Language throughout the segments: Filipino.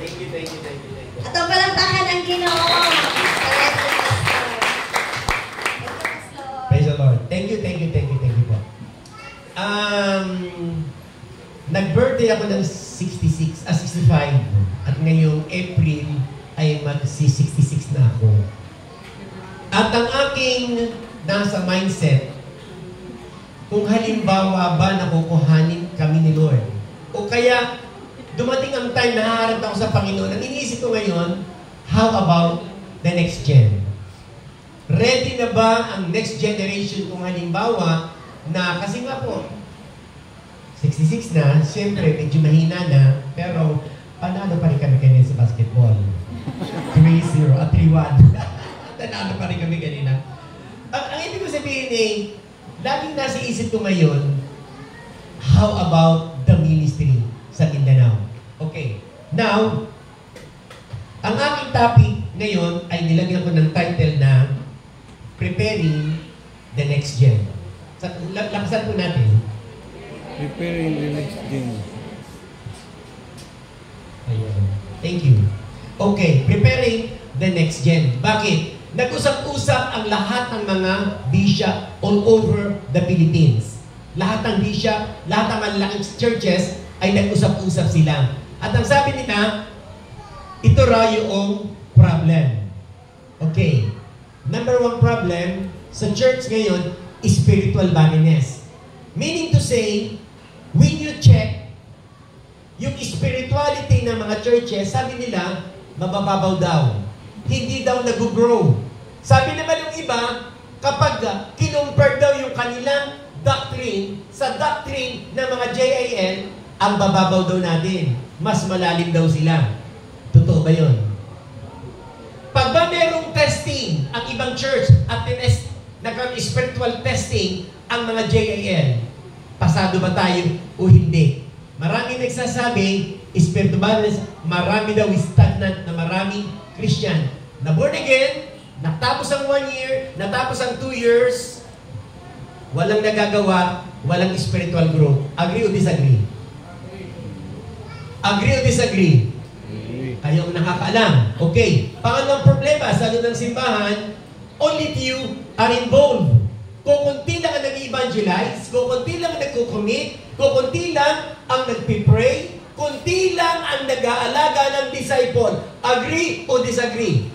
Thank you, thank you, thank you, thank you. At ang palakpakan ng Ginoo. Praise the Lord. Thank you, thank you, thank you, thank you po. Nag-birthday ako ng 65. At ngayong April ay mag-66 na ako. At ang aking nasa mindset, kung halimbawa ba nakukuhanin kami ni Lord, o kaya dumating ang time na haharap ako sa Panginoon, ang iniisip ko ngayon, how about the next gen? Ready na ba ang next generation kung halimbawa na, kasi nga po, 66 na, siyempre medyo mahina na, pero panalo pa rin kami kanina sa basketball. 3-0 at 3-1. Panalo pa rin kami kanina. Ang ibig ko sabihin eh, laging nasa isip ko ngayon, how about the ministry sa Mindanao? Okay. Now, ang aking topic ngayon ay nilagyan ko ng title na Preparing the Next Gen. Lakasan po natin. Preparing the next gen. Ayan. Thank you. Okay, preparing the next gen. Bakit? Nag-usap-usap ang lahat ng mga bisya all over the Philippines. Lahat ng bisya, lahat ng malaking churches ay nag-usap-usap sila. At ang sabi nila, ito raw yung problem. Okay. Number one problem sa church ngayon is spiritual barrenness. Meaning to say, when you check yung spirituality ng mga churches, sabi nila, mabababaw daw. Hindi daw nag-grow. Sabi naman ng iba, kapag kinumpare daw yung kanilang doctrine sa doctrine ng mga JIL, ang bababaw daw natin. Mas malalim daw sila. Totoo ba yun? Pag ba merong testing ang ibang church at nag-spiritual testing ang mga JIL, pasado ba tayo o hindi? Maraming nagsasabi, spiritual balance, marami daw stagnant na maraming Christian na born again, natapos ang 1 year, natapos ang 2 years, walang nagagawa, walang spiritual growth. Agree o disagree? Agree o disagree? Kayo ang nakakaalam. Okay. Pangalawang problema sa loob ng simbahan, only few are involved. Kukunti lang ang nag-evangelize, kukunti lang ang nagkukommit, kukunti lang ang nagpipray, kunti lang ang nag-aalaga ng disciple. Agree o disagree?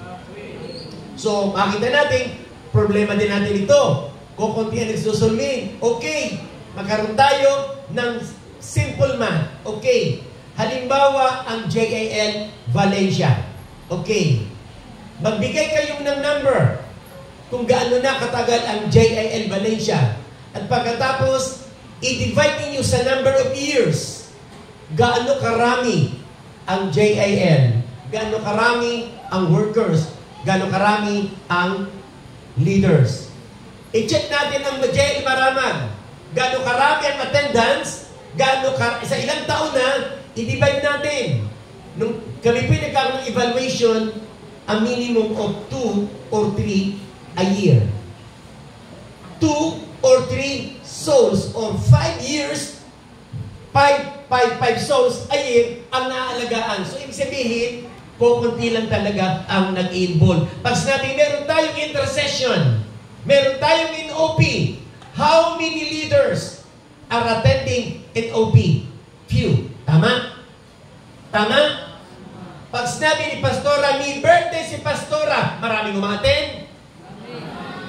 So, makita natin, problema din natin ito. Kukunti ang nagsusulmin. Okay. Magkaroon tayo ng simple math. Okay. Halimbawa, ang JIL Valencia. Okay. Magbigay kayong ng number kung gaano na katagal ang JIL Valencia. At pagkatapos, i-divide ninyo sa number of years. Gaano karami ang JIL? Gaano karami ang workers? Gaano karami ang leaders? I-check natin ang JIL Maramag. Gaano karami ang attendance? Sa ilang taon na, i-divide natin. Nung kami po nagkaroon ng evaluation, a minimum of 2 or 3 a year. 2 or 3 souls or 5 years, 5 souls a year ang naaalagaan. So, ibig sabihin, kukunti lang talaga ang nag-involve. Pag sinabi, meron tayong intercession, meron tayong NOP, how many leaders are attending NOP? Few. Tama? Tama? Pag sinabi ni Pastora, may birthday si Pastora, maraming umaattend?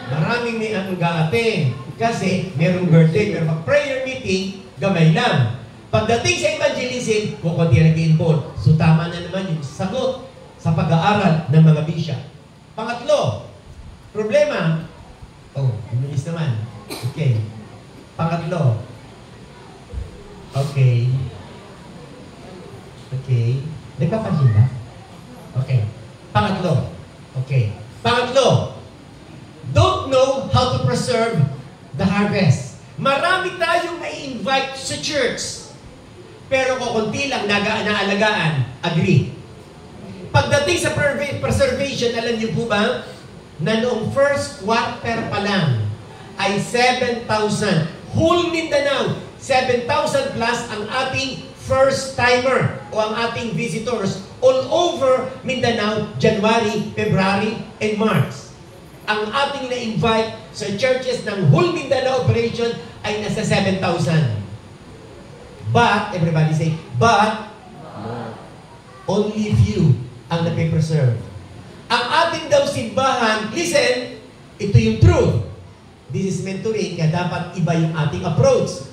Maraming may mag-a-attend. Kasi merong birthday, pero pag prayer meeting, gamay lang. Pagdating sa evangelism, kukunti ang nag-involve. So tama na naman yung sagot sa pag-aaral ng mga bisya. Pangatlo, problema. Bilis naman. Okay. Pangatlo. Okay. Nagpapansin ba? Okay. Pangatlo. Okay. Pangatlo. Don't know how to preserve the harvest. Marami tayong na-invite sa church. Pero kukunti lang naalagaan. Agree. Pagdating sa preservation, alam niyo po ba, na noong first quarter pa lang, ay 7,000. Whole Mindanao, 7,000 plus ang ating first-timer o ang ating visitors all over Mindanao, January, February, and March. Ang ating na-invite sa churches ng whole Mindanao operation ay nasa 7,000. But, everybody say, but, only few ang napipreserve. Ang ating daw simbahan, listen, ito yung truth. This is mentoring, kaya dapat iba yung ating approach.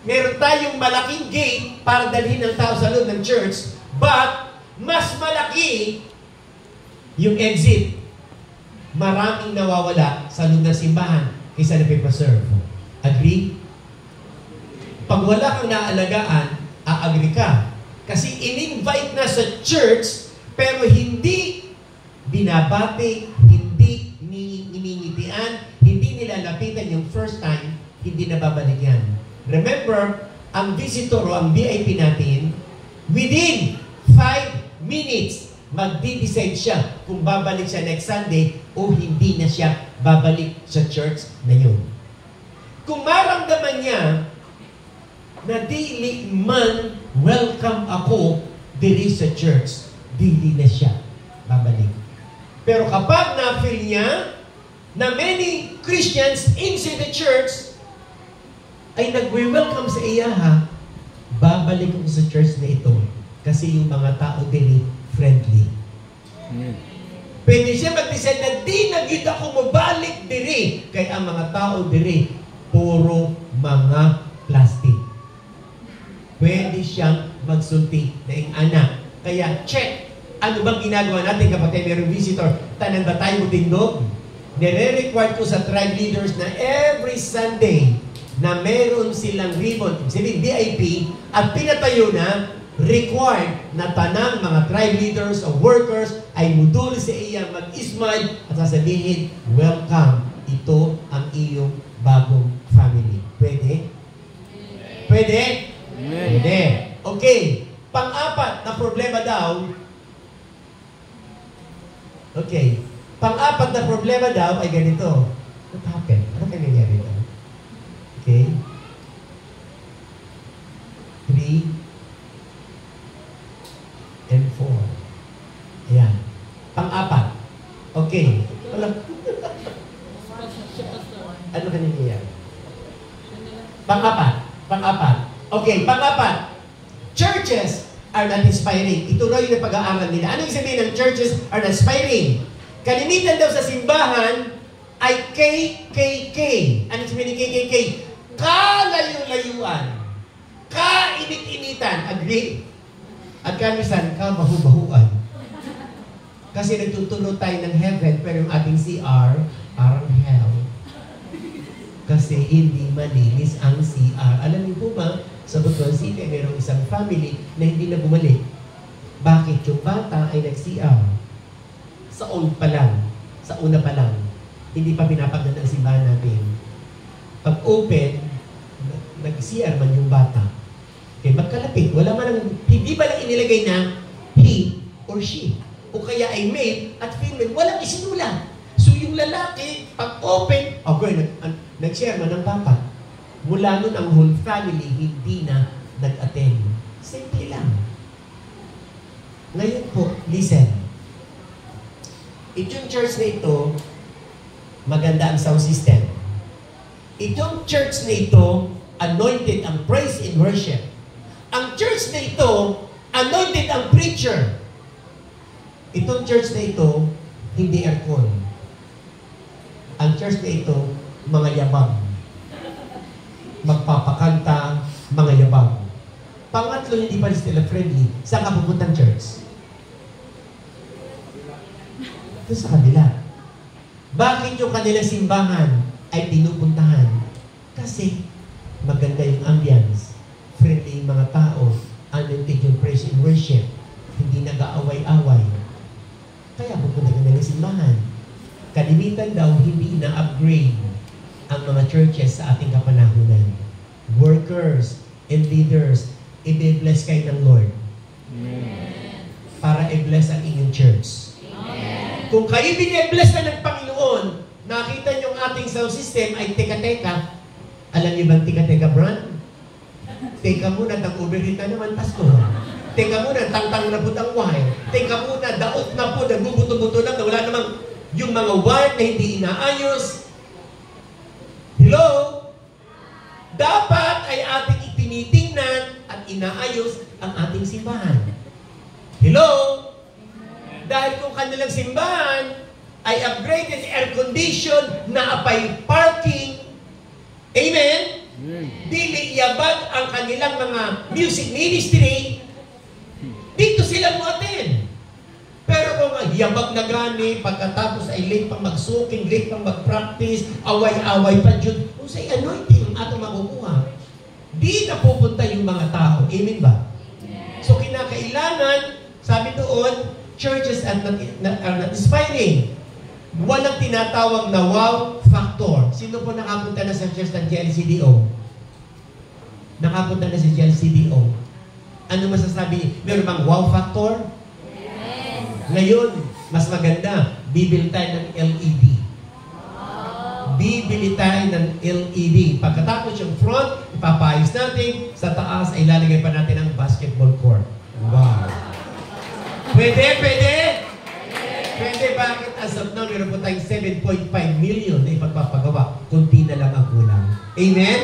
Meron tayong malaking gate para dalhin ng tao sa loob ng church, but mas malaki yung exit. Maraming nawawala sa loob ng simbahan kaysa napipreserve. Agree? Pag wala kang naalagaan, aagree ka. Kasi in-invite na sa church, pero hindi binabati, hindi iningitian, hindi nilalapitan yung first time, hindi nababalik yan. Remember, ang visitor o ang VIP natin, within 5 minutes, magdi-decide siya kung babalik siya next Sunday o hindi na siya babalik sa church na yun. Kung maramdaman niya na dili man welcome ako diri sa church, dili na siya babalik. Pero kapag na-feel niya na many Christians inside the church ay nagwe-welcome sa iya, babalik ako sa church na ito kasi yung mga tao diri friendly. Pwede siya mag-decide na di na gid ako mabalik diri kay ang mga tao diri puro mga plastic. Pwede siyang magsulti na yung anak. Kaya check, ano bang ginagawa natin kapag tayo mayroong visitor? Tanan ba tayo tindog? Nire-require ko sa tribe leaders na every Sunday na meron silang ribbon, sabihin VIP, at pinatayo na, required na tanang mga tribe leaders o workers ay muduli sa iya, mag-smile at sasabihin, welcome, ito ang iyong bagong family. Pwede? Pwede? Pwede. Okay. Pang-apat na problema daw, okay, pang-apat na problema daw ay ganito. What happened? Ano kaya nangyari daw? Okay. 3 and 4. Ayan. Pang-apat. Okay. Ano ka nangyayari? Pang-apat. Pang-apat. Okay, pang-apat. Churches are not inspiring. Ito raw yung pag-aaral nila. Ano yung sabihin ng churches are not inspiring? Kalimitan daw sa simbahan ay KKK. Ano yung sabihin ng KKK? Kalayo-layuan. Kainit-initan. Agree? At kamisan, kabahu-bahuan. Kasi nagtutulo tayo ng heaven, pero yung ating CR, parang hell. Kasi hindi malinis ang CR. Alam niyo po ba, sa Butuan City, mayroong isang family na hindi na bumalik. Bakit? Yung bata ay nag-CR. Sa old pa lang. Sa una pa lang. Hindi pa pinapaganda ang simbahan natin. Pag open, nag-CR man yung bata. Okay, magkalapit. Wala man ang, hindi ba lang inilagay na he or she? O kaya ay male at female. Walang isinulat. So yung lalaki, pag open, okay, nag-share man ng papa. Mula nun ang whole family hindi na nag-attend. Simple lang. Ngayon po, listen. Itong church na ito, maganda ang sound system. Itong church na ito, anointed ang praise and worship. Ang church na ito, anointed ang preacher. Itong church na ito, hindi aircon. Ang church na ito, mga yabang. Magpapakanta, mga yabang. Pangatlo, hindi pa sila friendly. Saan ka pupuntang church? Ito sa kabila. Bakit yung kanilang simbahan ay pinupuntahan? Kasi maganda yung ambience. Friendly yung mga tao. Anointed yung praise and worship. Hindi nag-aaway-away. Kaya pupunta ka ng simbahan. Kalimitan daw, hindi na-upgrade ang mga churches sa ating kapanahunan. Workers and leaders, i-bless kayo ng Lord. Amen. Para i-bless ang inyong church. Amen. Kung kayo bin-bless na ng Panginoon, nakita niyo ang ating sound system ay teka-teka. Alam niyo bang teka-teka brand? Teka muna, tag-overheat na naman, pastor. Teka muna, tangtang na po ang wire. Teka muna, daot na po, nagbubuto-buto lang, na wala namang yung mga wire na hindi inaayos. Hello? Dapat ay ating itinitingnan at inaayos ang ating simbahan. Hello? Dahil kung kanilang simbahan ay upgraded air condition na apay parking, amen? Dili yabag ang kanilang mga music ministry, dito sila mo attend. Pero kung yabag na gani, pagkatapos ay late pang magsuking, late pang mag-practice, away-away pa dyan, kung sa'y anointing ang atong makukuha, di na pupunta yung mga tao. Amen ba? So kinakailangan, sabi doon, churches are not inspiring. Walang tinatawag na wow factor. Sino po nakapunta na sa church ng GLCDO? Nakapunta na sa GLCDO. Ano masasabi? Meron bang wow factor? Yes. Ngayon, mas maganda, bibili tayo ng LED. Bibili tayo ng LED. Pagkatapos yung front, ipapayos natin. Sa taas, ay lalagay pa natin ang basketball court. Wow! Pwede? Pwede, bakit as of now, meron po tayong 7.5 million na ipagpapagawa. Kunti na lang ang kulang. Amen?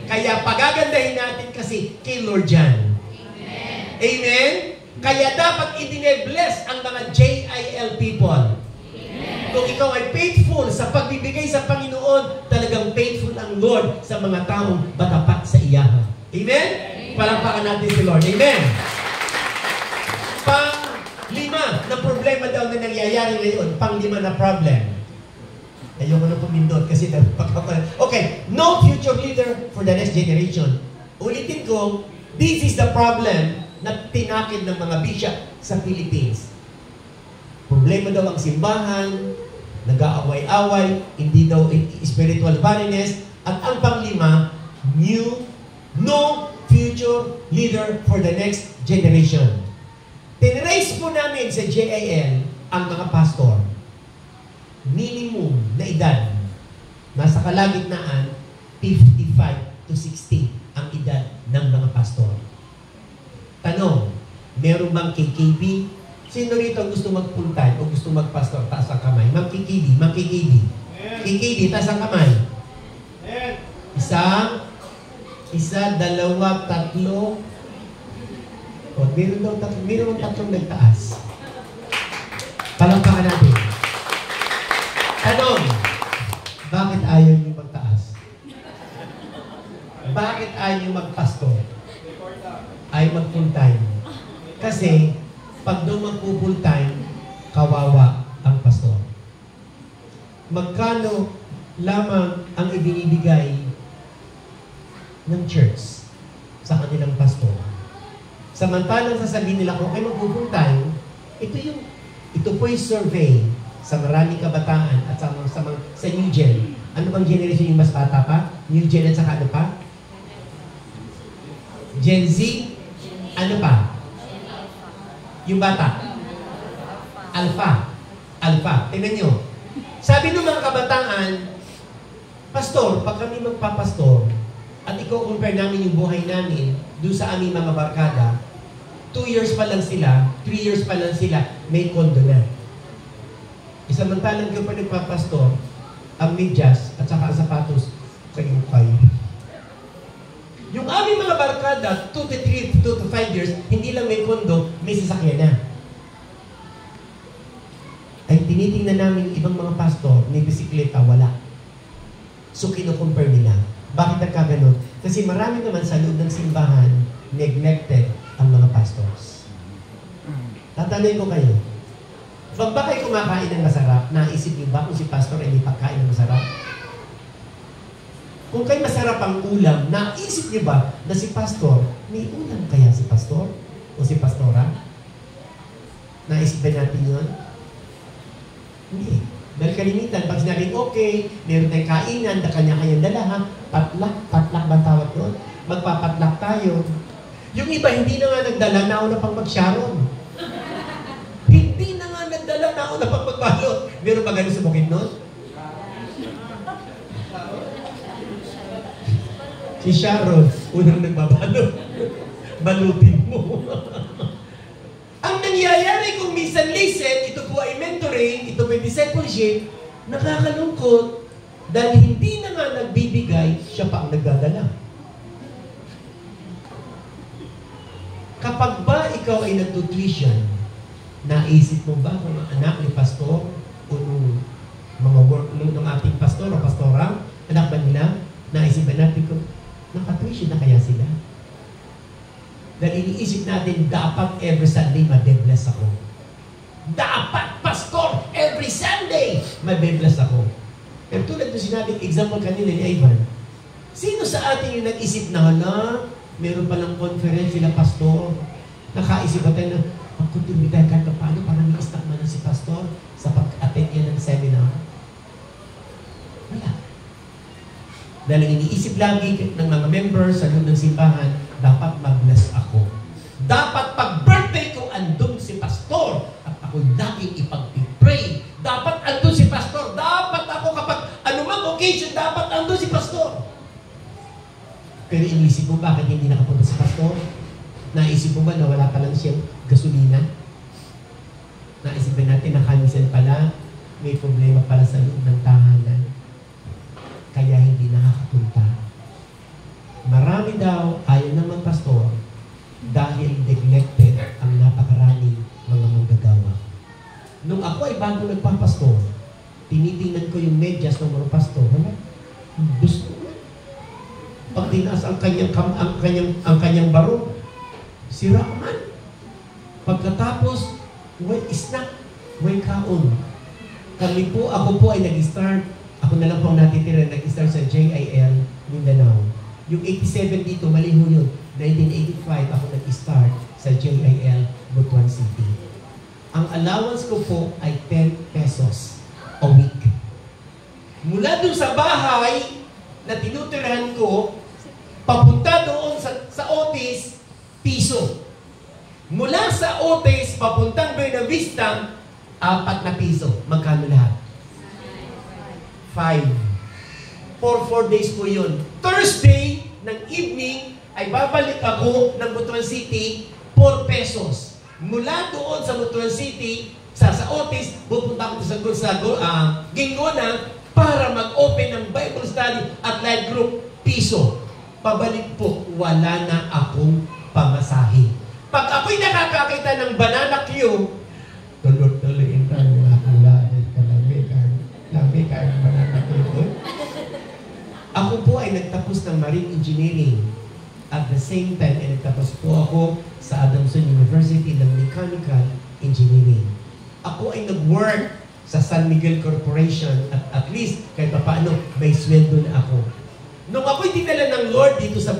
Kaya pagagandahin natin kasi kay Lord John. Amen? Kaya dapat i-bless ang mga JIL people. Amen. Kung ikaw ay faithful sa pagbibigay sa Panginoon, talagang faithful ang Lord sa mga taong matapat sa iyahan. Amen? Palampakan natin si Lord. Amen? Pang-lima na problema daw na nangyayari ngayon. Pang-lima na problem. Ayoko na pumindot kasi okay, no future leader for the next generation. Ulitin ko, this is the problem na tinakid ng mga bishop sa Philippines. Problema daw ang simbahan, nag-aaway-away, hindi daw spiritual barrenness, at ang pang-lima, no future leader for the next generation. Tinrace po namin sa JIL ang mga pastor. Minimum na edad, nasa kalagitnaan, 55 to 60 ang edad ng mga pastor. Tanong, meron bang KKB? Sino rito gusto mag-full time o gusto mag-pastor? Taas ang kamay. Ma'am KKB, Ma'am KKB. KKB, taas ang kamay. Isa, dalawa, tatlo. O, meron tatlong nagtaas. Palampakan natin. Tanong, bakit ayaw niyo magtaas? Bakit ayaw niyo magpastor? Ay mag-full time. Kasi, pag doon mag-full time, kawawa ang pastor. Magkano lamang ang ibinibigay ng church sa kanilang pastor? Samantalang sasabihin nila, kung kayo mag-full time, ito po yung survey sa maraming kabataan at sa New Gen. Ano bang generation yung mas bata pa? New Gen at saka ano pa? Gen Z? Ano pa? Yung bata? Alpha. Tingnan nyo. Sabi ng mga kabataan, pastor, pag kami magpapastor, at i-compare namin yung buhay namin doon sa aming mga barkada, 2 years pa lang sila, 3 years pa lang sila, may kondo na. Isamantalang ko pa nagpapastor, ang medyas at saka ang sapatos, kayo. Yung aming mga barkada, 2 to 5 years, hindi lang may kondo, may sasakyan na. Ay tinitingnan namin ibang mga pastor, may bisikleta, wala. So kino-compare nila. Bakit nagkaganon? Kasi marami naman sa loob ng simbahan, neglected ang mga pastors. Tatanungin ko kayo, pag ba kayo kumakain ng masarap, naisip niyo ba kung si pastor ay hindi pagkain ng masarap? Kung kayo masarap ang ulam, naisip niyo ba na si pastor, may ulam kaya si pastor? O si pastora? Naisip ba natin yun? Hindi. Dahil kalimitan, pag sinabing, okay, meron tayong kainan, na kanya-kanyang dala, ha? Patlak ba tawag doon? Magpapatlak tayo. Yung iba, hindi na nga nagdala, nauna pang mag-sharon. Hindi na nga nagdala, nauna pang magbalot. Meron ba gano'n sa bukid nun? Si Sharon, unang nagbabalot. Balutin mo. Ang nangyayari kung minsan listen, ito po ay mentoring, ito po ay discipleship, nakakalungkot dahil hindi na nga nagbibigay, siya pa ang nagdadala. Kapag ba ikaw ay nagtutuition, naisip mo ba kung ang anak ni pastor o nung mga work ng ating pastor o pastora, anak ba nila, naisip ba natin kung nakatuition na kaya sila? Dahil iniisip natin, dapat every Sunday mabe-bless ako. Dapat, pastor, every Sunday mabe-bless ako. Pero tulad ng sinabing example kanina ni Ivan, sino sa atin yung nag-isip na, meron palang conference sila pastor, nakaisip ba tayo na, magkontribute tayo kahit paano para may-stack man si pastor sa pag-attend niya ng seminar? Wala. Dahil ang iniisip lagi ng mga members sa loob ng simbahan, dapat mag-bless ako. Dapat pag-birthday ko, andun si pastor at ako laging ipag-pray. Dapat andun si pastor. Dapat ako kapag anumang occasion, dapat andun si pastor. Pero iniisip mo bakit hindi nakapunta si pastor? Naisip mo ba na wala pa lang siyang gasolina? Naisip ba natin na kanisan pala may problema pala sa loob ng tahanan? Kaya hindi nakakapunta. Marami daw ayaw naman pastor dahil neglected ang napakaraming mga manggagawa. Nung ako ay bago nagpapastor, tinitingnan ko yung medyas ng mga pastor. Gusto. Pag tinaas ang kanyang barong, sira man. Pagkatapos, snack, may kaon. Ako po ay nag-start, ako na lang po ang natitira, nag-start sa JIL Mindanao. Yung 87 dito, mali ho yun. 1985, ako nag-start sa JIL Butuan City. Ang allowance ko po ay 10 pesos a week. Mula dun sa bahay na tinutirahan ko, papunta doon sa Otis, piso. Mula sa Otis, papuntang Buena Vista, 4 na piso. Magkano lahat? 5. For 4 days po yun. Thursday ng evening ay babalik ako ng Butuan City 4 pesos. Mula doon sa Butuan City, sa Otis, pupunta ako sa Gingona para mag-open ng Bible study at live group, piso. Pabalik po, wala na akong pamasahe. Pag ako'y nakakakita ng banana queue, tulog-tuloyin tayo akong lamig ang banana queue. Ako po ay nagtapos ng Marine Engineering. At the same time, ay nagtapos po ako sa Adamson University ng Mechanical Engineering. Ako ay nag-work sa San Miguel Corporation at least kahit paano may sweldo na ako. Nung ako'y dinala ng Lord dito sa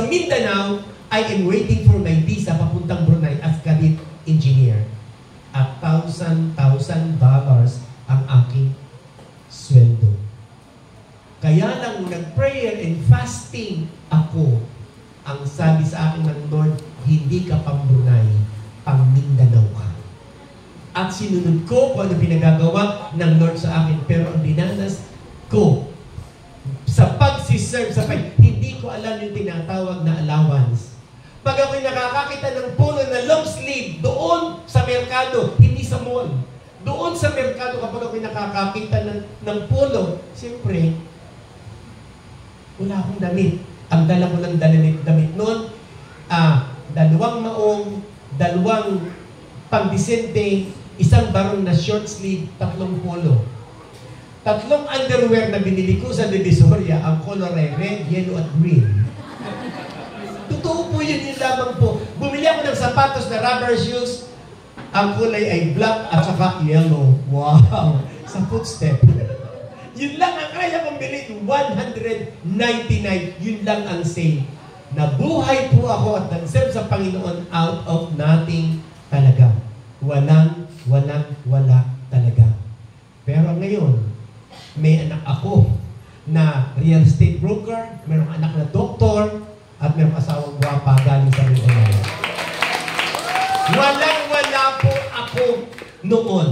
Mindanao, I am waiting for my visa papuntang Brunei as cadet engineer. At $1,000 ang aking sweldo. Kaya lang nag-prayer and fasting ako, ang sabi sa akin ng Lord, hindi ka pang Brunei, pang Mindanao ka. At sinunod ko kung ano pinagagawa ng Lord sa akin. Pero ang dinanas ko, sa pag-serve, hindi ko alam yung tinatawag na allowance. Pag ako'y nakakakita ng polo na long sleeve, doon sa merkado, hindi sa mall. Doon sa merkado, kapag ako'y nakakakita ng polo, siyempre, wala akong damit. Ang dala ko lang damit noon, 2 maong, 2 pang-disente, 1 barong na short sleeve, 3 polo. 3 underwear na binili ko sa Divisoria, ang color ay red, yellow at green. Totoo po yun lamang po. Bumili ako ng sapatos na rubber shoes, ang kulay ay black at saka yellow. Wow! Sa footstep. Yun lang ang kaya kong bilhin, $199. Yun lang ang sale. Nabuhay po ako at nag-serve sa Panginoon out of nothing talaga. Wala talaga. Pero ngayon, may anak ako na real estate broker, mayroong anak na doktor, at mayroong asawang guwapa galing sa Mindanao. Wala po ako noon.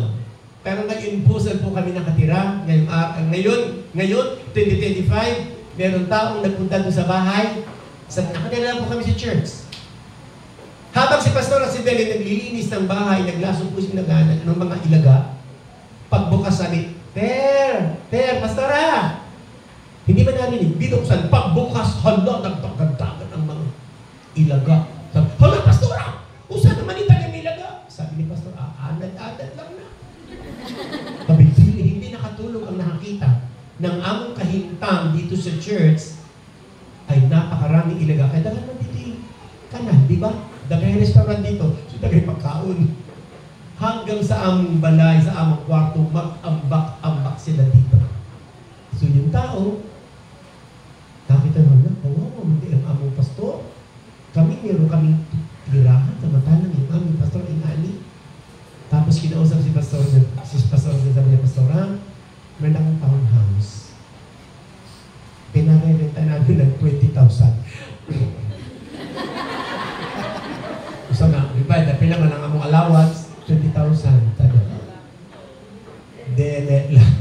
Pero ngayon po, saan po kami nakatira? Ngayon, 2025, meron taong nagpunta doon sa bahay, Nakatira po kami sa church. Habang si Pastor Rasidel ay naglilinis ng bahay, naglasong po siya ng mga ilaga, pagbukas sabi, Per, Pastora! Hindi ba narinig? Dito ko saan, pagbukas, hala, nagtagandagan ang mga ilaga. Sabi, hala, Pastora! Usa naman italim ilaga? Sabi ni Pastor, anad-anad lang na. Pabigili, hindi nakatulong ang nakakita ng among kahintang dito sa church ay napakaraming ilaga. Kaya dagan man dito kanan, di ba? Dagay restaurant dito, so dagay pagkaon. Hanggang sa among balay, sa among kwarto, mag-ambak-ambak sila dito. So yung tao, nakita naman na, hindi ang among pastor. Meron kaming tirahan, samantalang yung aming pastor, inani. Tapos kinausap si pastor, sabi niya, Pastora, meron akong townhouse. Pinarerenta namin ng 20,000. Gusto nga, di ba, dapil naman ang among allowance, 20,000. Sabi, dele lang.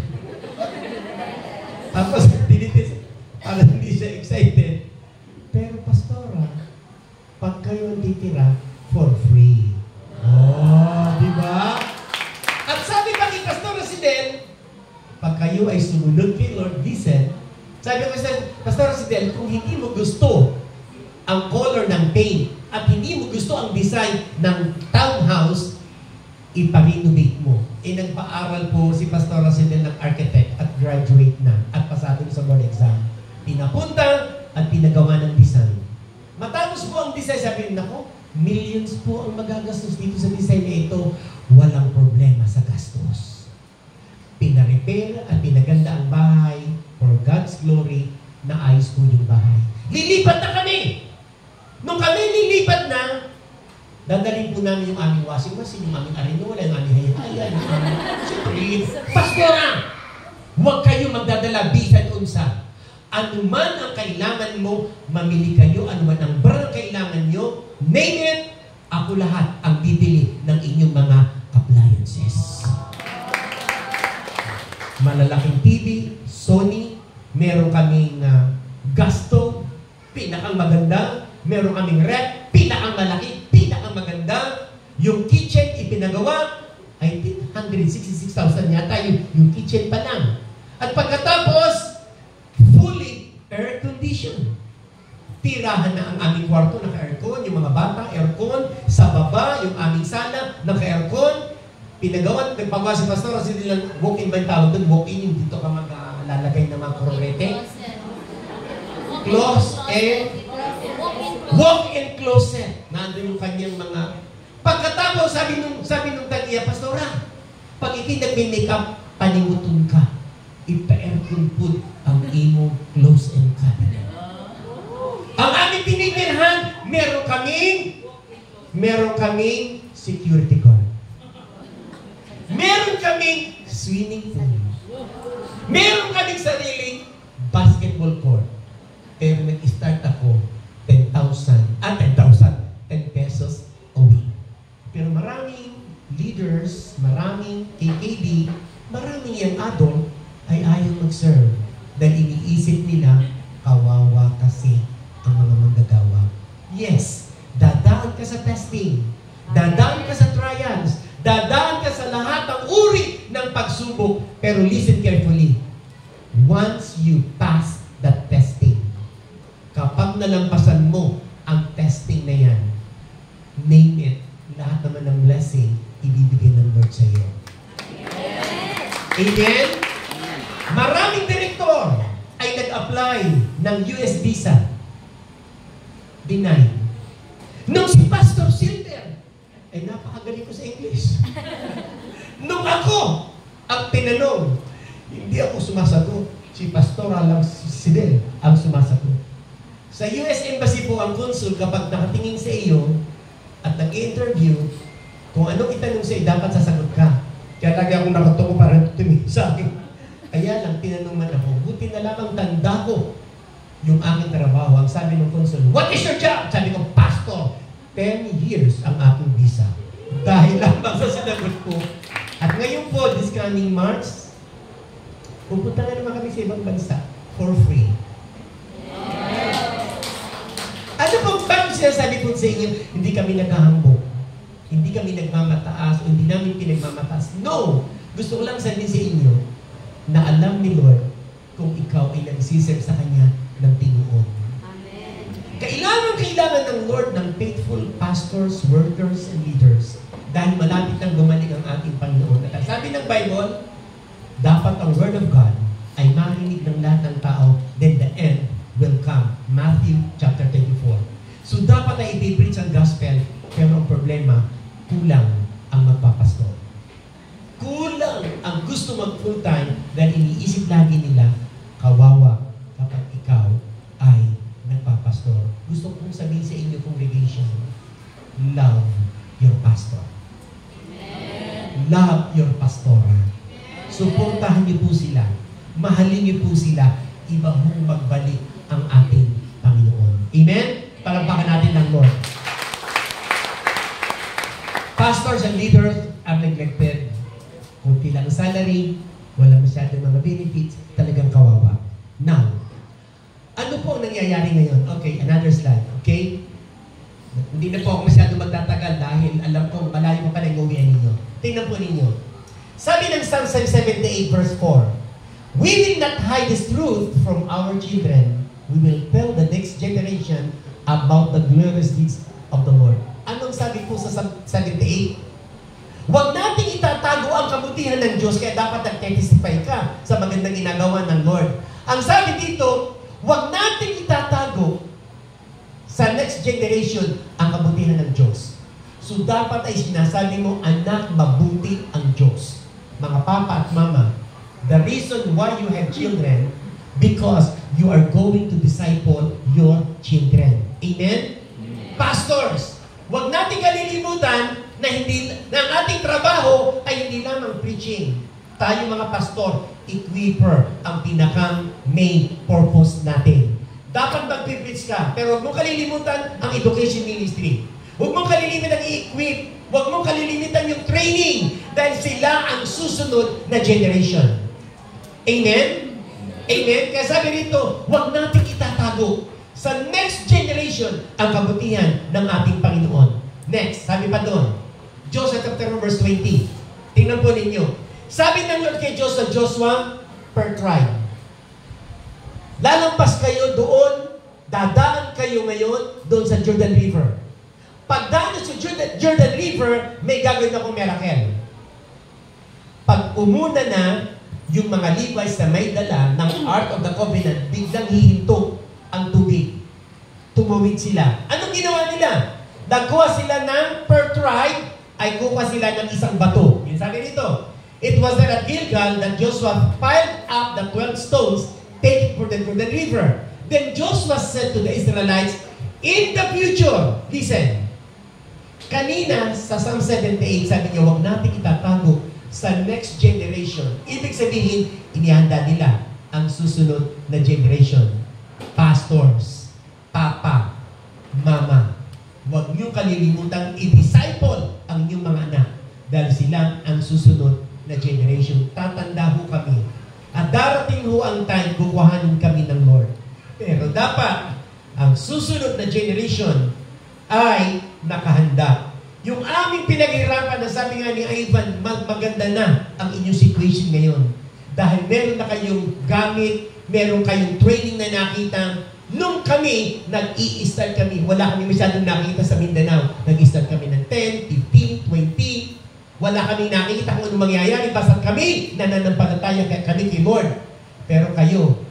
Tapos, tinitis, para hindi siya excited. Pero, Pastora, pag kayo ang titira, for free. Oh, di ba? At sabi pa ni Pastor Rasidel, pag kayo ay sumunod kay Lord, listen, sabi ko sa Pastor Rasidel, kung hindi mo gusto ang color ng paint at hindi mo gusto ang design ng townhouse, ipa-renovate mo. Nagpa-aral po si Pastor Rasidel ng architect at graduate na at pasado sa board exam. Pinapunta at pinagawa ng design. Matapos po ang design, sabi nako, millions po ang magagastos dito sa design na ito. Walang problema sa gastos. Pina-repair at pinaganda ang bahay for God's glory na ayos po yung bahay. Lilipat na kami! Nung kami lilipat na, dadalhin po namin yung aming washing machine, yung aming arenola, yung aming hayahayan, yung aming siyempre, Pastora! Huwag kayo magdadala bisan unsa. Ano man ang kailangan mo, mamili kayo. Ano man ang brand kailangan nyo, name it, ako lahat ang bibili ng inyong mga appliances. Malalaking TV, Sony, meron kaming Gusto, pinakang maganda, meron kaming rep, pinakang malaki, pinakang maganda. Yung kitchen, ipinagawa, I think 166,000 yata yung kitchen pa lang. At pagkatapos, fully air-conditioned. Tirahan na ang aming kwarto, naka-aircon, yung mga bata, aircon, sa baba, yung aming sala, naka-aircon. Pinagawa, nagpagawa si Pastor, kasi nilang walk-in ba yung tawag doon? Walk-in, yung dito ka maglalagay ng mga kurorete. Walk-in closet. Nandun yung kanyang mga... Pagkatapos, sabi nung tag-iya, Pastora, pag ikinag may makeup, panimuton ka. Ipa-aircon food ang imong close and cabinet. Ang aming tinitirhan, meron kaming security guard. Meron kaming swimming pool. Meron kaming sariling basketball court. Pero nag-start ako 10 pesos a week. Pero maraming leaders, maraming KKD, maraming young adult ay ayaw mag-serve dahil iniisip nila kawawa kasi ang mga manggagawa. Yes, dadaan ka sa testing, dadaan ka sa trials, dadaan ka sa lahat ng uri ng pagsubok, pero listen carefully. Once you pass that testing, kapag nalampasan mo ang testing na yan, name it, lahat naman ng blessing, ibibigay ng Lord sa iyo. Amen? Maraming direktor ay nag-apply ng US visa. Denied. Nung si Pastor Silver, ay napakagaling ko sa English. Nung ako, ang tinanong, hindi ako sumasagot. Si Pastor Silver ang sumasagot. Sa US Embassy po ang consul, kapag nakatingin sa iyo at nag-interview, kung anong itanong sa iyo, dapat sasagot ka. Kaya lagi akong nakatungo para tumingin sa akin. Kaya lang, tinanong man ako, buti na lamang tanda ko yung aking trabaho. Ang sabi ng consul, what is your job? Sabi ko, Pastor, 10 years ang aking visa. Dahil lamang sa sinagot ko. At ngayon po, this coming March, pupunta na naman kami sa ibang bansa for free. sinasabi ko sa inyo, hindi kami naghahambog. Hindi kami nagmamataas o hindi namin pinagmamataas. No! Gusto ko lang sabihin sa inyo na alam ni Lord kung ikaw ay nagsisip sa Kanya ng tinuod. Amen. Kailangan ng Lord ng faithful pastors, workers, and leaders. Dahil malapit nang gumaling ang ating Panginoon. At sabi ng Bible, dapat ang Word of God ay marinig ng lahat ng tao, then the end will come. Matthew chapter 24. So dapat ay i-preach ang gospel, pero ang problema, kulang ang magpapastor. Kulang ang gusto mag full time dahil iniisip lagi nila, kawawa kapag ikaw ay nagpapastor. Gusto kong sabihin sa inyo, congregation, love your pastor. Love your pastora. Suportahan niyo po sila. Mahalin niyo po sila. Iba mong magbalik ang ating Panginoon. Amen? Palagpakan natin ng Lord. Pastors and leaders are neglected. Kunti lang salary, wala masyadong mga benefits, talagang kawawa. Now, ano po ang nangyayari ngayon? Okay, another slide. Okay? Hindi na po ako masyadong magtatagal dahil alam ko malayo pa pala yung uwian ninyo. Tingnan po ninyo. Sabi ng Psalm 78 verse 4, we will not hide this truth from our children. We will tell the next generation about the glorious deeds of the Lord. Anong sabi po sa 78? Huwag nating itatago ang kabutihan ng Diyos, kaya dapat nag-testify ka sa magandang ginagawa ng Lord. Ang sabi dito, huwag nating itatago sa next generation ang kabutihan ng Diyos. So dapat ay sinasabi mo, anak, mabuti ang Diyos. Mga papa at mama, the reason why you have children, because you are going to disciple your children. Amen? Pastors, huwag natin kalilimutan na ang ating trabaho ay hindi lamang preaching. Tayo mga pastor, equiper ang pinakang main purpose natin. Dapat mag-preach ka, pero huwag mong kalilimutan ang education ministry. Huwag mong kalilimutan ang i-equip. Huwag mong kalilimutan yung training dahil sila ang susunod na generation. Amen? Amen? Kaya sabi rito, huwag natin itatago sa next generation ang kabutihan ng ating Panginoon. Next, sabi pa doon, Joshua chapter 1 verse 20. Tingnan po ninyo. Sabi ng Lord kay Joshua, per tribe. Lalampas kayo doon, dadaan kayo ngayon doon sa Jordan River. Pagdaan sa Jordan River, may gagawin akong miracle. Pag umuna na, yung mga Levites na may dala ng Ark of the Covenant, biglang hihinto ang tubig. Tumawid sila. Anong ginawa nila? Nagkuha sila ng per tribe, ay kuha sila ng isang bato. Yung sabi dito, it was there at Gilgal that Joshua piled up the 12 stones, take it for the river. Then Joshua said to the Israelites, in the future, listen, kanina sa Psalm 78, sabi niya, huwag natin itatago sa next generation. Ibig sabihin, inihanda nila ang susunod na generation. Pastors, papa, mama, huwag niyong kalilimutan i-disciple ang inyong mga anak dahil sila ang susunod na generation. Tatanda ho kami. At darating ho ang time, kukuhanin kami ng Lord. Pero dapat, ang susunod na generation ay nakahanda. Yung aming pinaghirapan na sabi nga ni Ivan, maganda na ang inyong situation ngayon. Dahil meron na kayong gamit, meron kayong training na nakita. Nung kami, nag-i-start kami, wala kami masyadong nakita sa Mindanao. Nag-i-start kami ng 10, 15, 20. Wala kami nakikita kung ano mangyayari. Basta kami, nananampalataya kami kay Lord. Pero kayo,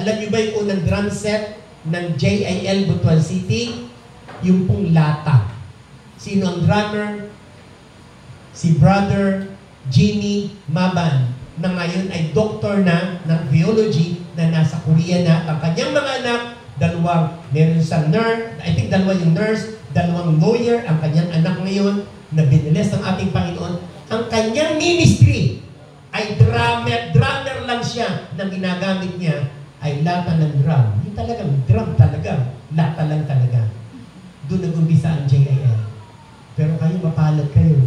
alam niyo ba yung unang drum set ng JIL Butuan City? Yung pong lata. Sino ang drummer? Si Brother Jimmy Maban, na ngayon ay doktor na ng biology na nasa Korea na. Ang kanyang mga anak, meron isang nurse, I think dalawa yung nurse, dalawang lawyer, ang kanyang anak ngayon na binilis ng ating Panginoon. Ang kanyang ministry ay drummer lang siya na ginagamit niya ay lata ng drum. Yung talagang drum talaga, lata lang talaga. Doon nag-umpisa ang JIL. Pero kayo, mapalad kayo.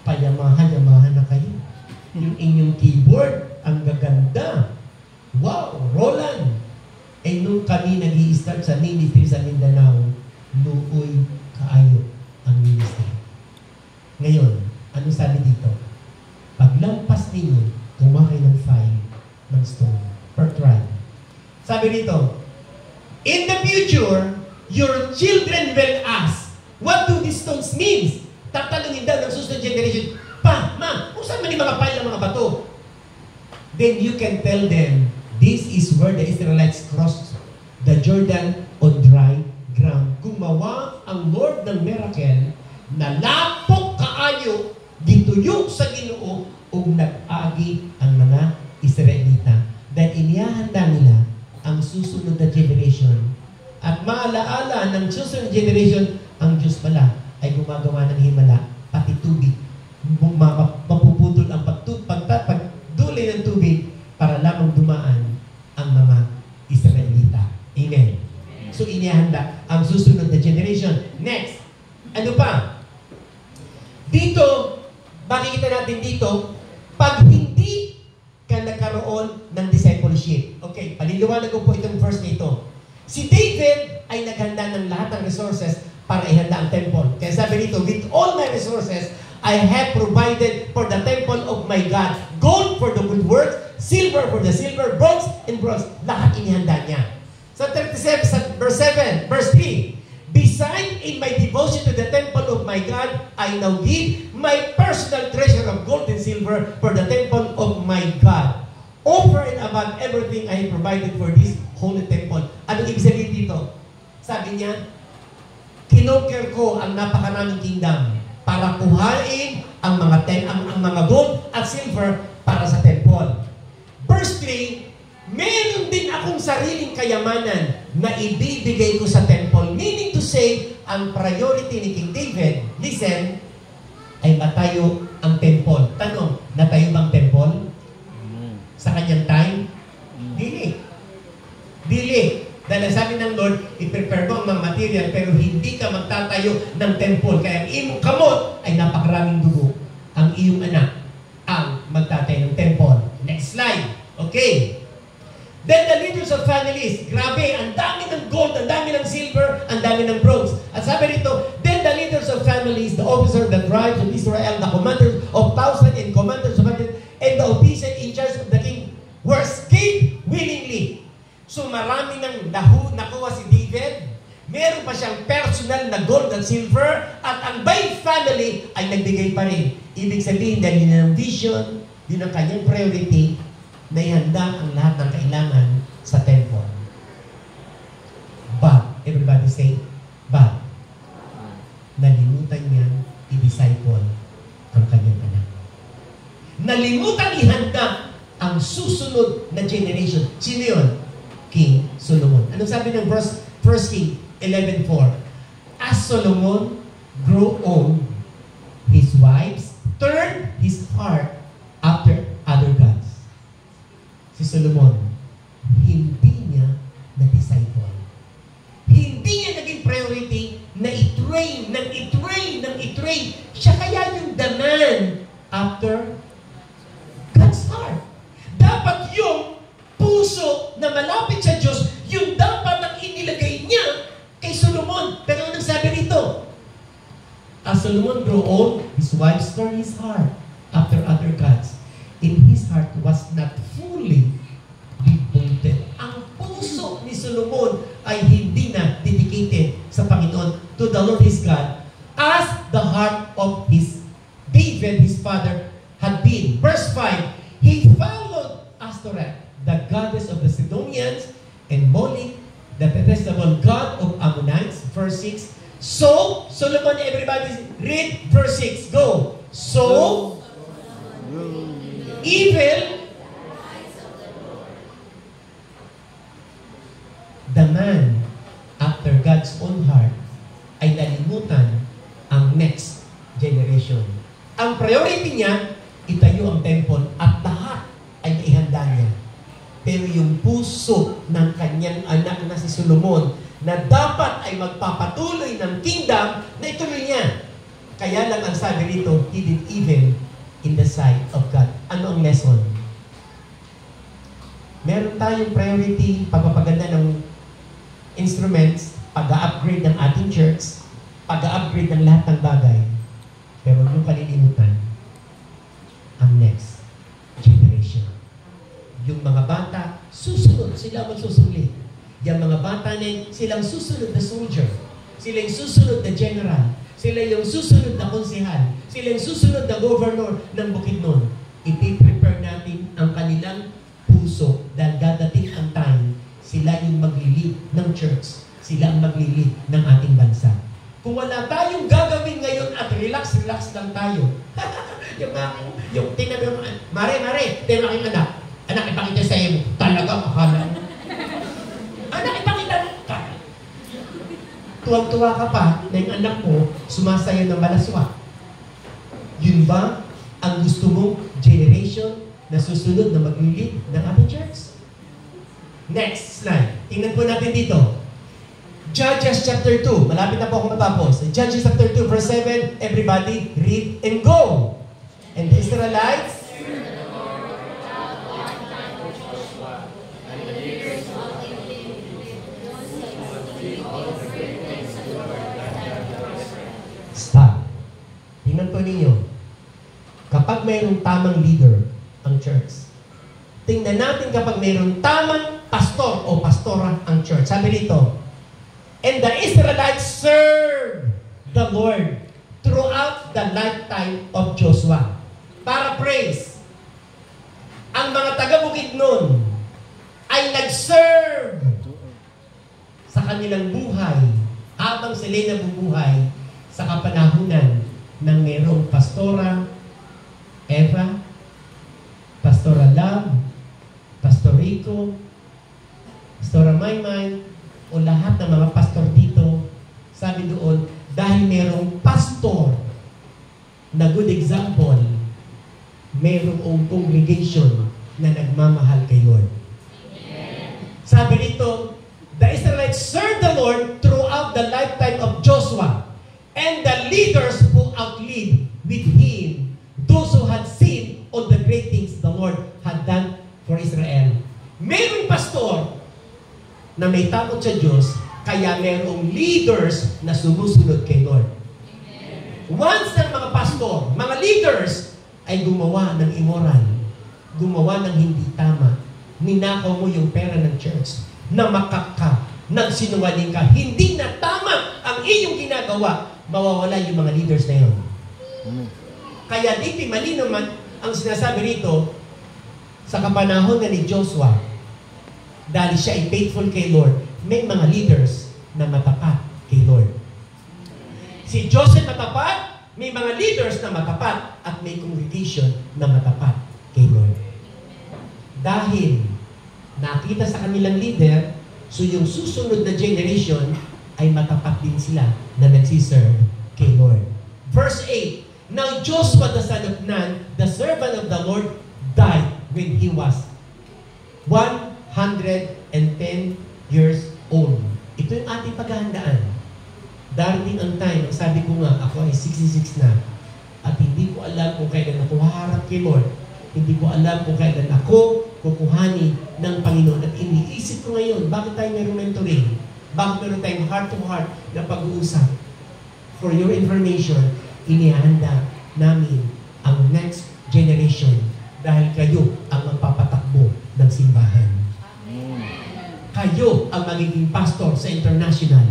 Payamahan na kayo. Yung inyong keyboard, ang gaganda. Wow, Roland. Eh nung kami nag-i-start sa ministry sa Mindanao, luoy kaayo ang ministry. Ngayon, ano sabi dito? Paglampas ninyo, kumakay ng fire ng stone per tribe. Sabi dito, in the future, your children will ask, what do these stones mean? Tatanungin daw ng susunod generation, Pa, Ma, kung saan man yung mga pile ng mga bato? Then you can tell them, this is where the Israelites crossed the Jordan on dry ground. Gumawa ang Lord ng miracle, nalapok kaayo, gituyo sa Ginoo, ug nag-agi ang mga Israelita. Dahil inihahanda nila ang susunod na generation. At maalaala ng susunod generation, ang Diyos pala ay gumagawa ng himala, pati tubig. Mapuputol ang pagdulay ng tubig para lamang dumaan ang mga Israelita. Amen. So inihanda ang susunod na generation. Next, ano pa? Dito, makikita natin dito, pag hindi ka nagkaroon ng discipleship. Okay, paliliwanag ko po itong verse na ito. Si David ay naghanda ng lahat ng resources para ihanda ang temple. Kaya sabi dito, with all my resources, I have provided for the temple of my God. Gold for the good works, silver for the silver, bronze and bronze. Lahat inihanda niya. Sa 37, verse 7, verse 3, beside in my devotion to the temple of my God, I now give my personal treasure of gold and silver for the temple of my God. Over and above everything I have provided for this holy temple. Ano ibig sabihin dito? Sabi niya, kinonquer ko ang napakaraming kingdom para kuhain ang mga gold at silver para sa temple. Verse 3, meron din akong sariling kayamanan na ibibigay ko sa temple. Meaning to say, ang priority ni King David, listen, ay matayo ang temple. Tanong, natayo bang temple? Sa kanyang time? Dili. Dahil sabi ng Lord, i-prepare mo ang mga material pero hindi ka magtatayo ng temple. Kaya ang iyong kamot ay napakaraming dugo. Ang iyong anak ang magtatayo ng temple. Next slide. Okay. Then the leaders of families, grabe, ang dami ng gold, ang dami ng silver, ang dami ng bronze. At sabi rito, then the leaders of families, the officers, the tribes of Israel, the commanders of thousands and commanders of hundreds, and the officials in charge of the king were gave willingly. So marami nang nakuha si David. Meron pa siyang personal na gold and silver at ang by family ay nagbigay pa rin. Ibig sabihin dahil yun ang vision, yun ang kanyang priority, na ihanda ang lahat ng kailangan sa temple. But, everybody say, but, nalimutan niya i-disciple ang kanyang anak. Nalimutan ihanda ang susunod na generation. Sino yun? King Solomon. Anong sabi ng verse 1 King 11:4? As Solomon grew old, his wives turned his heart after other gods. Si Solomon, hindi niya na-disciple. Hindi niya naging priority na i-train, Siya kaya yung daman after God's heart. Dapat yung puso na malapit sa Diyos, yung dapat ang inilagay niya kay Solomon. Pero anong sabi rito? As Solomon grew old, his wives turned his heart after other gods. In his heart was not fully devoted. Ang puso ni Solomon ay hindi na dedicated sa Panginoon, to the Lord his God, as the heart of his David, his father, had been. Verse 5, he followed Ashtoreth, the goddess of the Sidonians, and Molech, the detestable god of Ammonites. Verse 6, so, Solomon, everybody read verse 6, go. So, evil, the man after God's own heart ay nalimutan ang next generation. Ang priority niya, itayo ang temple at lahat ay naihanda niya. Pero yung puso ng kanyang anak na si Solomon na dapat ay magpapatuloy ng kingdom na ituloy niya. Kaya lang ang sabi rito, he did evil in the sight of God. Ano ang lesson? Meron tayong priority, pagpapaganda ng instruments, pag-upgrade ng ating church, pag-upgrade ng lahat ng bagay, pero huwag yung kalilimutan ang next generation. Yung mga bata, susunod, sila magsusulit. Yung mga bata na silang susunod na soldier, sila yung susunod na general, sila yung susunod na konsehal, sila yung susunod na governor ng Bukidnon. I-prepare natin ang kanilang puso dahil dadating ang time, sila yung maglilid ng church, sila ang maglilid ng ating bansa. Kung wala tayong gagawin ngayon at relax lang tayo, yung tinabi mo, Mare, tayo aking anak, ipakita sa iyo, talagang akala mo. Anak, ipakita mo. Tuwang-tuwa ka pa na yung anak mo sumasayo ng malaswa. Yun ba ang gusto mong generation na susunod na maglilid ng ating church? Next slide. Tingnan po natin dito. Judges chapter 2. Malapit na po ako matapos. Judges chapter 2 verse 7. Everybody read and go. And the Israelites stop. Tingnan po ninyo. Kapag mayroong tamang leader ang church, tingnan natin kapag mayroong tamang pastor o pastora ang church. Sabi dito, and the Israelites served the Lord throughout the lifetime of Joshua. Paraphrase, ang mga taga-Bukidnon ay nag-serve sa kanilang buhay habang sila'y nabubuhay sa kapanahunan ng mayroong pastora Eva, Pastora Love, Pastor Rico, Pastora Maymay, o lahat ng mga pastor dito, sabi doon, dahil mayroong pastor na good example, mayroong congregation na nagmamahal kay Lord. Sabi dito, the Israelites served the Lord throughout the lifetime of Joshua, and the leaders who outlived with him, those who had seen all the great things the Lord had done for Israel. Mayroong pastor na may takot sa Diyos, kaya mayroong leaders na sumusunod kay Lord. Once ng mga pastor, mga leaders, ay gumawa ng immoral, gumawa ng hindi tama, ninakaw mo yung pera ng church, namakak ka, nagsinungaling ka, hindi na tama ang iyong ginagawa, mawawala yung mga leaders na yun. Kaya dito mali naman ang sinasabi rito sa kapanahon na ni Joshua, dahil siya ay faithful kay Lord, may mga leaders na matapat kay Lord. Si Joseph matapat, may mga leaders na matapat, at may congregation na matapat kay Lord. Dahil nakita sa kanilang leader, so yung susunod na generation ay matapat din sila na nagsiserve kay Lord. Verse 8, now Joshua the son of Nun, the servant of the Lord, died when he was 110 years old. Ito yung ating paghahandaan. Darating ang time, sabi ko nga, ako ay 66 na, at hindi ko alam kung kailan ako haharap kay Lord. Hindi ko alam kung kailan ako kukuhani ng Panginoon. At iniisip ko ngayon, bakit tayo mayroong mentoring? Bakit meron tayong heart-to-heart na pag-uusap? For your information, inihanda namin ang next generation dahil kayo ang magpapatakbo ng simbahan. Kayo ang magiging pastor sa international.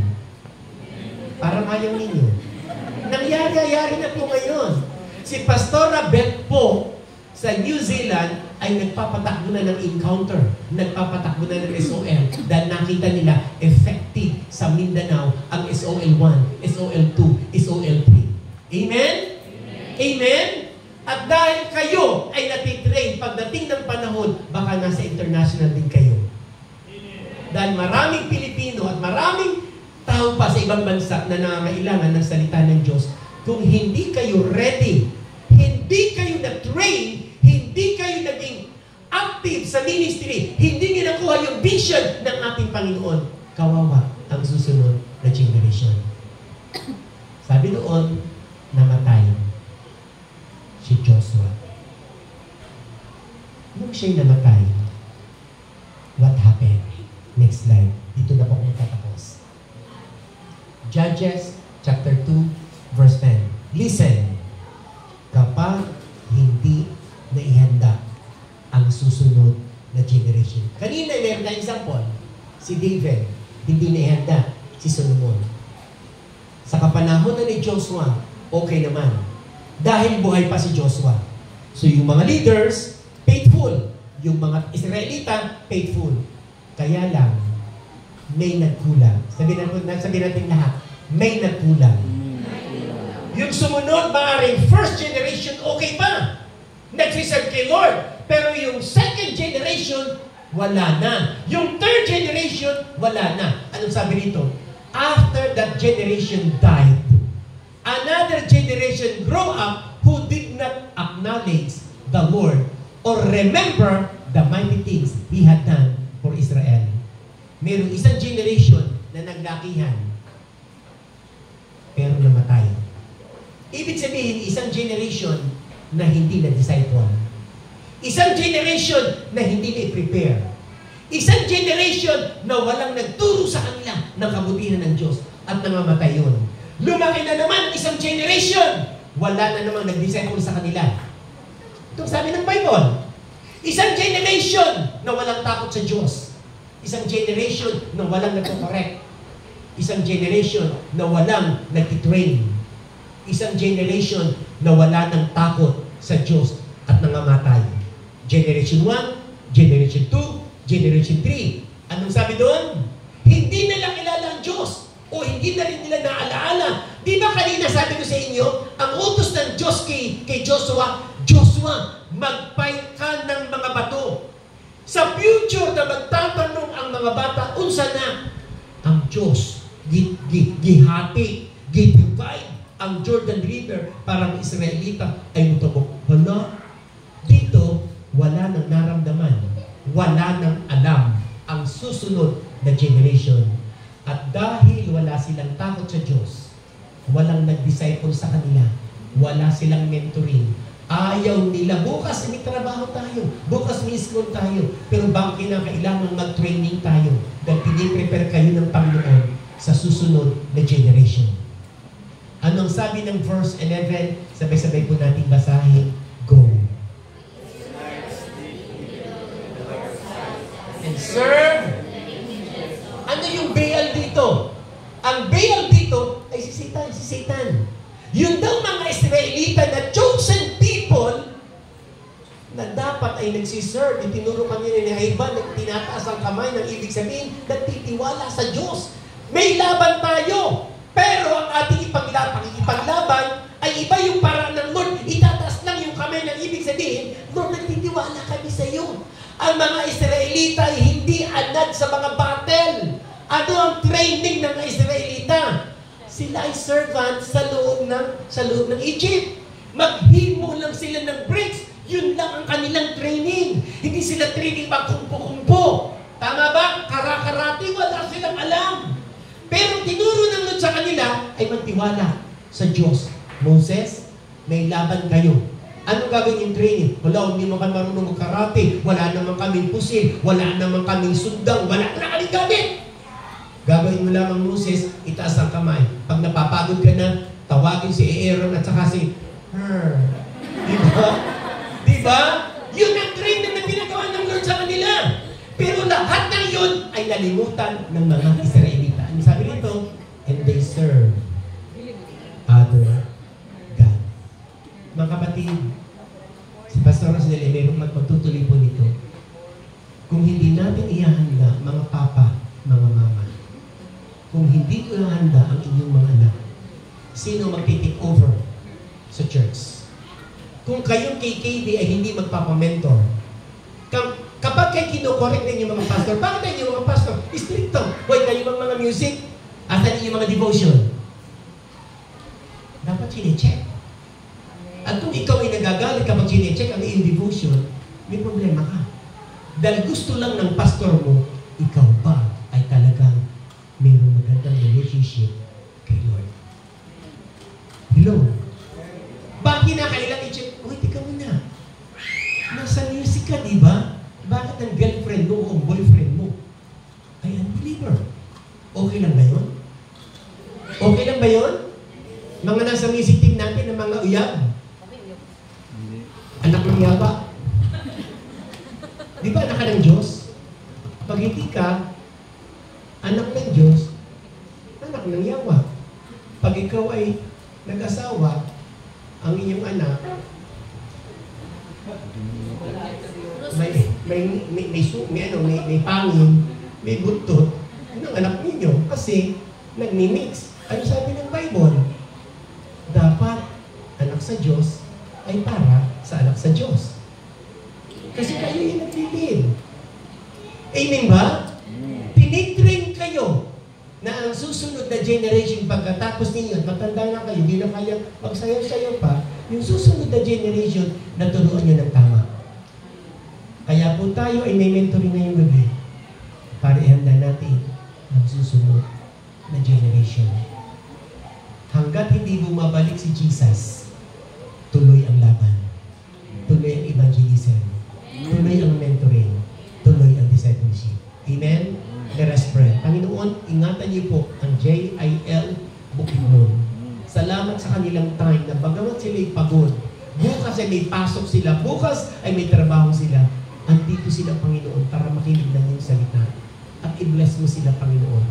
Parang ayaw ninyo. Nangyari na po ngayon. Si Pastora Beth po sa New Zealand ay nagpapatakbo na ng encounter, nagpapatakbo na ng SOL dahil nakita nila effective sa Mindanao ang SOL 1, SOL 2, SOL 3. Amen? Amen? At dahil kayo ay natitrain, pagdating ng panahon, baka nasa international din kayo. Dahil maraming Pilipino at maraming tao pa sa ibang bansa na nangangailangan ng salita ng Diyos, kung hindi kayo ready, hindi kayo na-train, hindi kayo naging active sa ministry, hindi niyo nakuha yung vision ng ating Panginoon, kawawa ang susunod na generation. Sabi doon, namatay si Joshua. Nung siya'y namatay, what happened? Next slide. Dito na po kung tatapos. Judges chapter 2, verse 10. Listen, kapag hindi naihanda ang susunod na generation. Kanina, meron na example. Si David, hindi naihanda. Si Solomon. Sa kapanahon na ni Joshua, okay naman. Dahil buhay pa si Joshua. So yung mga leaders, faithful. Yung mga Israelita, faithful. Kaya lang, may nagkulang. Sabihin natin lahat, may nagkulang. Yung sumunod, maaaring first generation, okay pa. Nag-reserve kay Lord. Pero yung second generation, wala na. Yung third generation, wala na. Anong sabi dito? After that generation died, another generation grow up who did not acknowledge the Lord or remember the mighty things He had done for Israel. Mayroong isang generation na naglakihan, pero namatay. Ibig sabihin, isang generation na hindi na-disciple. Isang generation na hindi na-prepare. Isang generation na walang nagturo sa kanila ng kabutihan ng Diyos at nangamatay yun. Lumaki na naman isang generation, wala na namang nag-disciple sa kanila. Itong sabi ng Bible. Isang generation na walang takot sa Diyos. Isang generation na walang nagko-correct. Isang generation na walang nag-train. Isang generation na wala ng takot sa Diyos at nangamatay. Generation 1, Generation 2, Generation 3. Anong sabi doon? Hindi nila kilala ang Diyos o hindi na rin nila naalaala. Di ba kanina sabi ko sa inyo, ang utos ng Diyos kay Joshua, Joshua, magpay ka ng mga bato. Sa future na magtatanong ang mga bata, unsa na? Ang Diyos, gihati, gidivide ang Jordan River para ang Israelita ay mutubok. Wala. Dito, wala nang naramdaman. Wala nang alam ang susunod na generation. At dahil wala silang takot sa Diyos, walang nag-disciple sa kanila, wala silang mentoring, ayaw nila, bukas may trabaho tayo, bukas may school tayo, pero bakit kinakailangan mag-training tayo dahil piniprepare kayo ng Panginoon sa susunod na generation. Anong sabi ng verse 11? Sabay-sabay po natin basahin. Go. And serve. Ano yung Baal dito? Ang Baal dito ay si Satan. Yun daw mga Israelita na chosen people na dapat ay nagsiserve. Itinuro kanina ni Haiba na tinataas ang kamay ng ibig sabihin nagtitiwala sa Diyos. May laban tayo. Pero ang ating ipaglaban ay iba yung paraan ng Lord. Itataas lang yung kamay ng ibig sabihin, Lord, nagtitiwala kami sa iyo. Ang mga Israelita ay hindi anad sa mga battle. Ano ang training ng mga Israelita? Sila ay servant sa loob ng Egypt. Maghimo lang sila ng bricks. Yun lang ang kanilang training. Hindi sila training magkumpo-kumpo. Tama ba? Kara-karati, wala silang alam. Pero tinuro ng Lord sa kanila ay magtiwala sa Diyos. Moses, may laban kayo. Ano gagawin yung training? Wala, hindi mo kami marunong mag-karate. Wala naman kaming pusil. Wala naman kaming sundang. Wala na kaming gamit. Gagawin mo lamang, Moses, itaas ang kamay. Pag napapagod ka na, tawagin si Aaron at saka si Her. Diba? Diba? Yun ang training na pinagawa ng Lord sa kanila. Pero lahat ng yun ay nalimutan ng mga Israelita. Ano sabi nito? And they serve other God. Mga kapatid, si Pastor Rosdel, mayroong magpatutuloy po nito. Kung hindi natin ihahanda, mga papa, mga mama, kung hindi ko ihahanda ang inyong mga anak, sino magtitake over sa church? Kung kayong KKD ay hindi magpapamentor, kapag kayo kinokorek na inyong mga pastor, bakit na inyong mga pastor? Stricto. Why kayo mga music? Asan inyong mga devotion? Dapat sine-check. At kung ikaw ay nagagalit kapag sine-check ang iyong devotion, may problema ka. Dahil gusto lang ng pastor mo, ikaw ba ay talagang mayroong magandang relationship kay Lord? Hello? Bakit kinakailang i-check? Uy, tika mo na. Nasa music ka, di ba? Bakit ang girlfriend mo o boyfriend mo ay unbeliever? Okay lang ba yun? uyab? Hindi. Anak ng yaba? Di ba anak ka ng Diyos? Pag hindi ka, anak ng Diyos, anak ng yawa. Pag ikaw ay nag-asawa, ang inyong anak, may pangin, may buntot, ng anak ninyo kasi nagmi-mix. Ano sabi ng Bible? Dapat anak sa Diyos ay para sa anak sa Diyos. Kasi kayo yung nagpipil. Amen ba? Tinitrain kayo na ang susunod na generation pagkatapos ninyo at matanda na kayo, hindi na kaya magsayaw-sayaw pa, yung susunod na generation na turuan nyo ng tama. Kaya po tayo ay may mentoring ngayong gabi para ihanda natin ang susunod na generation. Hanggat hindi bumabalik si Jesus, tuloy ang laban. Tuloy ang evangelism. Tuloy ang mentoring. Tuloy ang discipleship. Amen? Let us pray. Panginoon, ingatan niyo po ang JIL Bukidnon. Salamat sa kanilang time na bagamat sila'y pagod, bukas ay may pasok sila, bukas ay may trabaho sila, andito sila, Panginoon, para makinig ng iyong salita. At i-bless mo sila, Panginoon.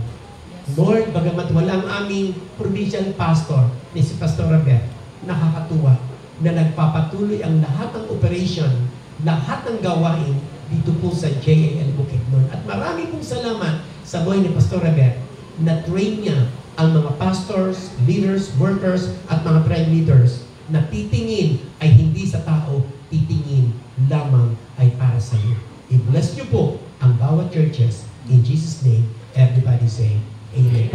Lord, bagamat walang aming provincial pastor, ni si Pastor Robert, nakakatuwa na nagpapatuloy ang lahat ng operation, lahat ng gawain dito po sa JIL Bukidnon. At marami pong salamat sa buhay ni Pastor Robert na train niya ang mga pastors, leaders, workers, at mga tribe leaders na titingin ay hindi sa tao, titingin lamang ay para sa iyo. I-bless niyo po ang bawat churches. In Jesus' name, everybody say, Amen.